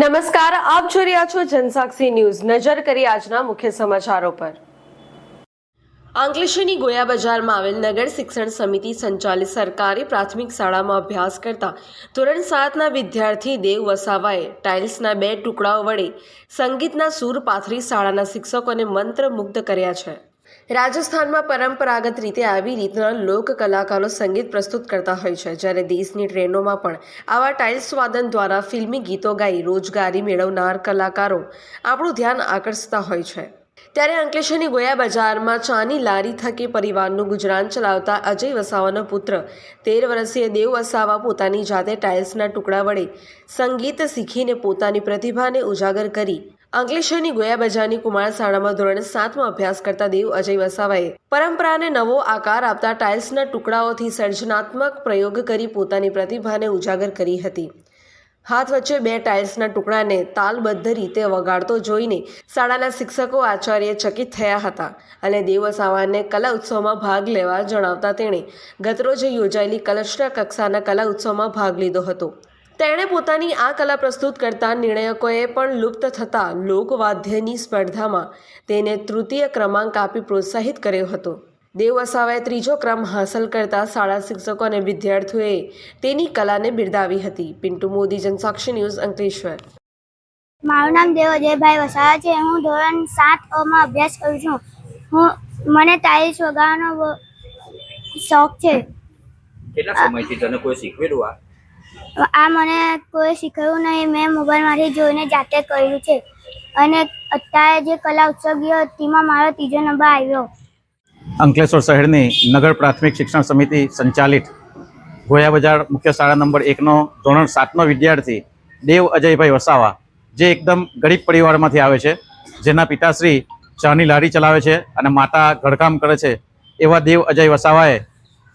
નમસ્કાર, આપ જોઈ રહ્યા છો જનસાક્ષી ન્યૂઝ। નજર કરી આજના મુખ્ય સમાચારો પર। અંકલેશ્વરની ગોયા બજારમાં આવેલ નગર શિક્ષણ સમિતિ સંચાલિત સરકારી પ્રાથમિક શાળામાં અભ્યાસ કરતા ધોરણ 7ના વિદ્યાર્થી દેવ વસાવાએ ટાઇલ્સના 2 ટુકડાઓ વડે સંગીતના સૂર પાથરી શાળાના શિક્ષકોને મંત્રમુગ્ધ કર્યા છે। રાજસ્થાનમાં પરંપરાગત રીતે આવી રીતના લોક કલાકારો સંગીત પ્રસ્તુત કરતા હોય છે, જ્યારે દેશની ટ્રેનોમાં પણ આવા ટાઇલ્સ વાદન દ્વારા ફિલ્મી ગીતો ગાઈ રોજગારી મેળવનાર કલાકારો આપણું ધ્યાન આકર્ષતા હોય છે। ત્યારે અંકલેશ્વરની ગોયા બજારમાં ચાની લારી થકી પરિવારનું ગુજરાન ચલાવતા અજય વસાવાનો પુત્ર 13 વર્ષીય દેવ વસાવા પોતાની જાતે ટાઇલ્સના ટુકડા વડે સંગીત શીખીને પોતાની પ્રતિભાને ઉજાગર કરી અંકલેશ્વરની ગોયા બજારની કુમાર શાળામાં ધોરણ 7માં અભ્યાસ કરતા દેવ અજય વસાવાએ પરંપરાને નવો આકાર આપતા ટાઇલ્સના ટુકડાઓથી સર્જનાત્મક પ્રયોગ કરી પોતાની પ્રતિભાને ઉજાગર કરી હતી। હાથ વચ્ચે 2 ટાઇલ્સના ટુકડાને તાલબદ્ધ રીતે વગાડતો જોઈને શાળાના શિક્ષકો આચાર્ય ચકિત થયા હતા અને દેવ વસાવાને કલા ઉત્સવમાં ભાગ લેવા જણાવતા તેણે ગતરોજ યોજાયેલી કલસ્ટર કક્ષાના કલા ઉત્સવમાં ભાગ લીધો હતો। તેણે પોતાની આ કલા પ્રસ્તુત કરતા નિર્ણાયકોએ પણ લુપ્ત થતા લોકવાદ્યની સ્પર્ધામાં તેને તૃતીય ક્રમાંક આપી પ્રોત્સાહિત કર્યો હતો। દેવ વસાવાએ 3જો ક્રમ હાંસલ કરતા શાળા શિક્ષકો અને વિદ્યાર્થીઓએ તેની કલાને બિરદાવી હતી। પિન્ટુ મોદી, જનસાક્ષી ન્યૂઝ, અંકલેશ્વર। મારું નામ દેવ અજયભાઈ વસાવા છે। હું ધોરણ 7 માં અભ્યાસ કરું છું। મને ટાઇલ્સ વગાડવાનો શોખ છે। કેટલા સમયથી તને કોઈ શીખવેલું? આ મને કોઈ શીખવ્યું નહીં, મેં મોબાઈલમાંથી જોઈને જાતે કર્યું છે અને અત્યારે જે કલા ઉત્સવ ગયો તેમાં મારો 3જો નંબર આવ્યો। અંકલેશ્વર શહેરની નગર પ્રાથમિક શિક્ષણ સમિતિ સંચાલિત ગોયા બજાર મુખ્ય શાળા નંબર 1નો ધોરણ 7નો વિદ્યાર્થી દેવ અજયભાઈ વસાવા, જે એકદમ ગરીબ પરિવારમાંથી આવે છે, જેના પિતાશ્રી ચાની લારી ચલાવે છે અને માતા ઘરકામ કરે છે, એવા દેવ અજય વસાવાએ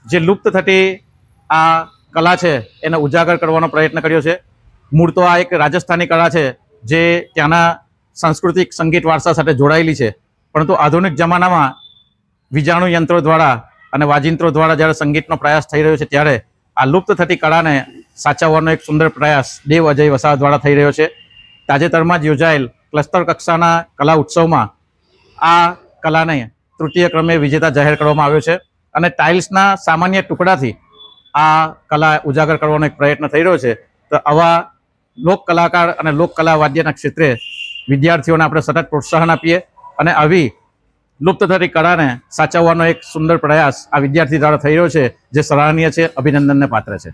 જે લુપ્ત થતી આ કલા છે એને ઉજાગર કરવાનો પ્રયત્ન કર્યો છે। મૂળ તો આ એક રાજસ્થાની કળા છે જે ત્યાંના સાંસ્કૃતિક સંગીત વારસા સાથે જોડાયેલી છે, પરંતુ આધુનિક જમાનામાં વીજાણુ યંત્રો દ્વારા અને વાજિંત્રો દ્વારા જ્યારે સંગીતનો પ્રયાસ થઈ રહ્યો છે, ત્યારે આ લુપ્ત થતી કળાને સાચવવાનો એક સુંદર પ્રયાસ દેવ અજય વસાવા દ્વારા થઈ રહ્યો છે। તાજેતરમાં જ યોજાયેલ ક્લસ્ટર કક્ષાના કલા ઉત્સવમાં આ કલાને તૃતીય ક્રમે વિજેતા જાહેર કરવામાં આવ્યો છે અને ટાઇલ્સના સામાન્ય ટુકડાથી આ કલા ઉજાગર કરવાનો એક પ્રયત્ન થઈ રહ્યો છે। તો આવા લોક કલાકાર અને લોક કલા વાદ્યના ક્ષેત્રે વિદ્યાર્થીઓને આપણે સતત પ્રોત્સાહન આપીએ અને આવી લુપ્ત થતી કળાને સાચવવાનો એક સુંદર પ્રયાસ આ વિદ્યાર્થી દ્વારા થઈ રહ્યો છે, જે સરાહનીય છે, અભિનંદનને પાત્ર છે।